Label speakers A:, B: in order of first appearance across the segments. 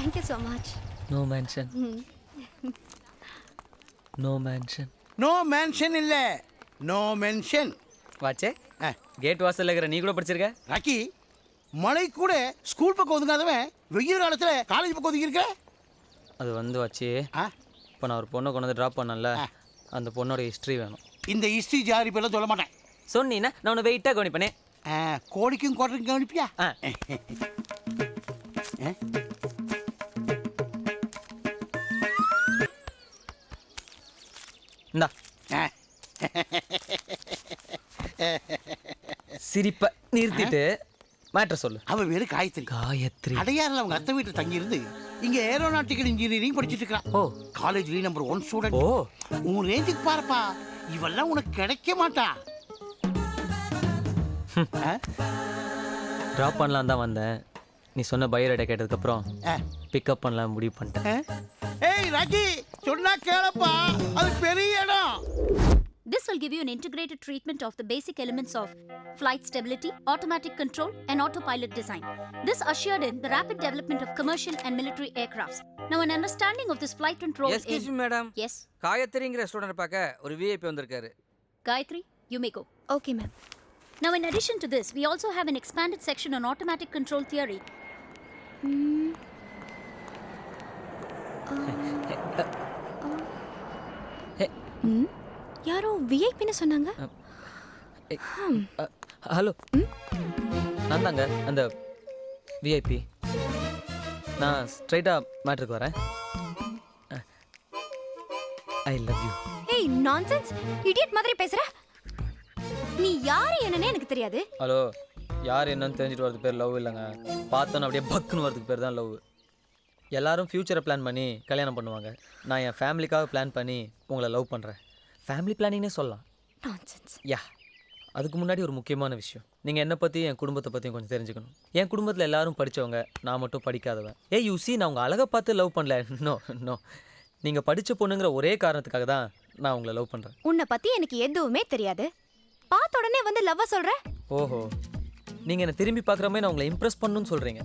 A: Thank you so much.
B: No mention no mention
C: no mention இல்ல no mention.
B: வாச்சே gate வாசல்ல இருக்கிற நீ கூட படிச்சிருக்க?
C: ராக்கி, மழை கூட ஸ்கூல் பக்கம் ஒதுங்காதவன் வெயில் காலத்துல காலேஜ் பக்கம் ஒதுங்கி இருக்க.
B: அது வந்து வாச்சே, இப்போ நான் ஒரு பொண்ணை கொண்டு வந்து ட்ராப் பண்ணல, அந்த பொண்ணோட ஹிஸ்ட்ரி வேணும்.
C: இந்த ஹிஸ்ட்ரி ஜாரி பேர்லாம் சொல்ல மாட்டேன்.
B: சொன்னீன்னா நான் உன்னை வெயிட்டாக கவனிப்பேனே.
C: கோழிக்கும் கோட்டருக்கும் கவனிப்பியா?
B: இந்தா சிரிப்பை நிறுத்திட்டு மேட்டர் சொல்லு.
C: அவ வேறு காயத்ரி.
B: காயத்ரி
C: அடையாறுல அவங்க அத்தை வீட்டில் தங்கி இருந்து இங்க ஏரோநாட்டிக்கல் இன்ஜினியரிங் படிச்சுட்டு இருக்கான்.
B: ஓ,
C: காலேஜ்லயும் நம்பர் 1 ஸ்டூடெண்ட்.
B: ஓ,
C: உன் ரேஞ்சுக்கு பாருப்பா, இவெல்லாம் உனக்கு கிடைக்க மாட்டா.
B: ட்ராப் பண்ணலாம் தான் வந்தேன். நீ சொன்ன பயோடேட்டா கேட்டதுக்கப்புறம் பிக்கப் பண்ணலாம் முடிவு பண்ணிட்டேன்.
C: ஏய் ராக்கி, சொன்னா கேளப்பா, அது பெரிய இடம்.
A: This will give you an integrated treatment of the basic elements of flight stability, automatic control, and autopilot design. This ushered in the rapid development of commercial and military aircrafts. Now, an understanding of this flight control.
D: Excuse me, madam.
A: Yes.
D: காயத்ரிங்கிற student பார்க்க ஒரு VIP வந்திருக்காரு.
A: Gayatri, you may go. Okay, ma'am. Now, in addition to this, we also have an expanded section on automatic control theory. யாரோ விஐபின்னு சொன்னாங்க.
B: Hello, நான் தாங்க அந்த VIP. நான் ஸ்ட்ரைட்டாக மேட்ருக்கு வரேன். I love you.
A: ஏய் நான்சென்ஸ், இடியட் மாதிரி பேசுற. நீ யாரு என்னன்னே எனக்கு தெரியாது.
B: ஹலோ, யார் என்னன்னு தெரிஞ்சுட்டு வரது பேர் லவ் இல்லைங்க. பார்த்தோன்னு அப்படியே பக்குன்னு வரதுக்கு பேர் தான் லவ். எல்லாரும் ஃப்யூச்சரை பிளான் பண்ணி கல்யாணம் பண்ணுவாங்க. நான் என் ஃபேமிலிக்காக பிளான் பண்ணி உங்களை லவ் பண்ணுறேன். ஃபேமிலி பிளானிங்னே சொல்லலாம்.
A: நான்சென்ஸ்.
B: யா, அதுக்கு முன்னாடி ஒரு முக்கியமான விஷயம். நீங்கள் என்னை பற்றி என் குடும்பத்தை பற்றியும் கொஞ்சம் தெரிஞ்சுக்கணும். என் குடும்பத்தில் எல்லாரும் படித்தவங்க, நான் மட்டும் படிக்காதவன். யூசி, நான் உங்கள் அழகை பார்த்து லவ் பண்ணல. நோ நோ, நீங்கள் படித்த பொண்ணுங்கிற ஒரே காரணத்துக்காக தான் நான் உங்களை லவ் பண்ணுறேன்.
A: உன்னை பற்றி எனக்கு எதுவுமே தெரியாது, பார்த்த உடனே வந்து லவ்வ சொல்கிற.
B: ஓஹோ, நீங்கள் என்னை திரும்பி பார்க்குற மாதிரி நான் உங்களை இம்ப்ரெஸ் பண்ணணும்னு சொல்கிறீங்க.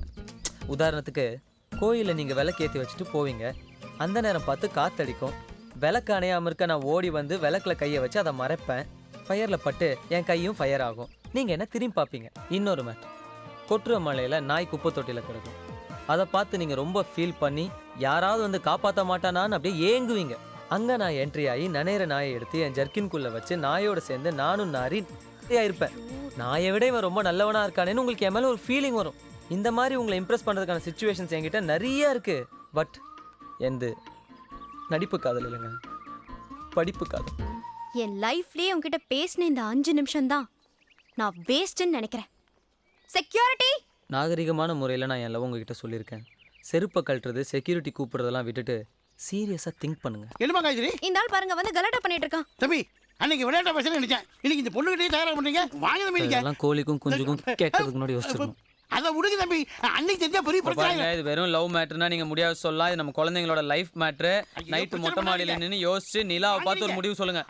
B: உதாரணத்துக்கு, கோயிலில் நீங்கள் விளக்கேற்றி வச்சுட்டு போவீங்க. அந்த நேரம் பார்த்து காற்றடிக்கும். விளக்கு அணையாமல் இருக்க நான் ஓடி வந்து விளக்கில் கையை வச்சு அதை மறைப்பேன். ஃபயரில் பட்டு என் கையும் ஃபயர் ஆகும். நீங்கள் என்ன திரும்பி பார்ப்பீங்க. இன்னொரு மேட்டர், கொட்டுற மலையில் நாய் குப்பை தொட்டியில் கிடக்கும். அதை பார்த்து நீங்கள் ரொம்ப ஃபீல் பண்ணி யாராவது வந்து காப்பாற்ற மாட்டானான்னு அப்படியே ஏங்குவீங்க. அங்கே நான் என்ட்ரி ஆகி நனையிற நாயை எடுத்து என் ஜர்க்கின்குள்ளே வச்சு நாயோடு சேர்ந்து நானும் நாரி இருப்பேன். நாயை விட இவன் ரொம்ப நல்லவனாக இருக்கானேன்னு உங்களுக்கு என் மேலே ஒரு ஃபீலிங் வரும். இந்த மாதிரி உங்களை இம்ப்ரெஸ் பண்ணுறதுக்கான சிச்சுவேஷன்ஸ் என்கிட்ட நிறையா இருக்குது. பட் எந்த நடிப்பு காதல் இல்லைங்க, படிப்பு காதல்.
A: என் லைஃப்லேயே உங்ககிட்ட பேசின இந்த 5 நிமிஷம் தான் நான் வேஸ்ட்டுன்னு நினைக்கிறேன். செக்யூரிட்டி.
B: நாகரிகமான முறையில் நான் என் லவ் உங்ககிட்ட சொல்லியிருக்கேன். செருப்பை கழட்டுறது, செக்யூரிட்டி கூப்பிட்றதெல்லாம் விட்டுட்டு சீரியஸாக திங்க் பண்ணுங்க.
C: என்னமா காய்ச்சி
A: இந்த ஆள் பாருங்க வந்து கலாட்டா பண்ணிட்டு இருக்கான்.
C: தம்பி, அன்னைக்கு விளையாட்ட பேச நினைச்சேன், இன்னைக்கு இந்த பொண்ணுகிட்டே தயாராக பண்ணீங்க. வாங்க தம்பி,
B: எல்லாம் கோழிக்கும் குஞ்சுக்கும் கேட்கறதுக்கு முன்னாடி யோசிச்சிருக்கணும்.
C: அதை விடுங்க தம்பி, அன்னைக்கு தெரிஞ்சா பெரிய பிரச்சனை.
B: இது வெறும் லவ் மேட்டர்னா நீங்க முடியாது சொல்லலாம். இது நம்ம குழந்தைங்களோட லைஃப் மேட்ரு. நைட்டு மொட்டை மாடியில் நின்று யோசிச்சு நிலாவை பார்த்து ஒரு முடிவு சொல்லுங்க.